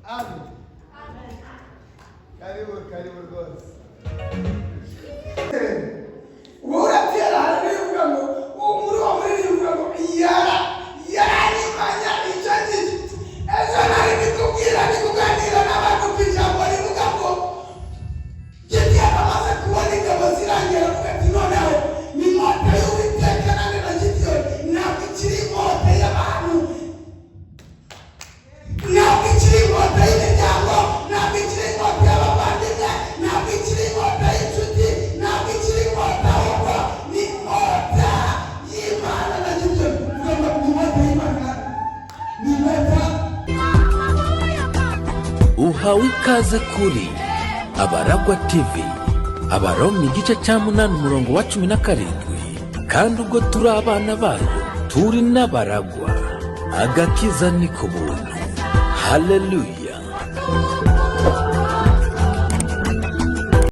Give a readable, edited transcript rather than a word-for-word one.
Amen. Karibu rwose. Uratera harivuga ngo muri wa muri rivuga ngo yari manya icyo ejo nari bikubwira bikuganira n'abantu kw'ijambo rivuga ngo Gideon amaze kubona ingabo zirangira avuga ati noneho ni moto y'Uwiteka nanjye na Gideon ntabwo ikiri moto y'abantu, ntabwo ikiri moto y'imiryango, ntabwo ikiri moto y'abavandimwe, ntabwo ikiri moto y'inshuti, ntabwo ikiri moto ahubwo ni moto y'Imana na Gideon. Ugomba ni moto y'Imana, ni moto. Uhawe ikaze kuri Abaragwa TV. Abaroma igice cya 8 umurongo wa 17. Kandi ubwo turi abana bayo turi n'abaragwa, agakiza ni ku buntu. Haleluya.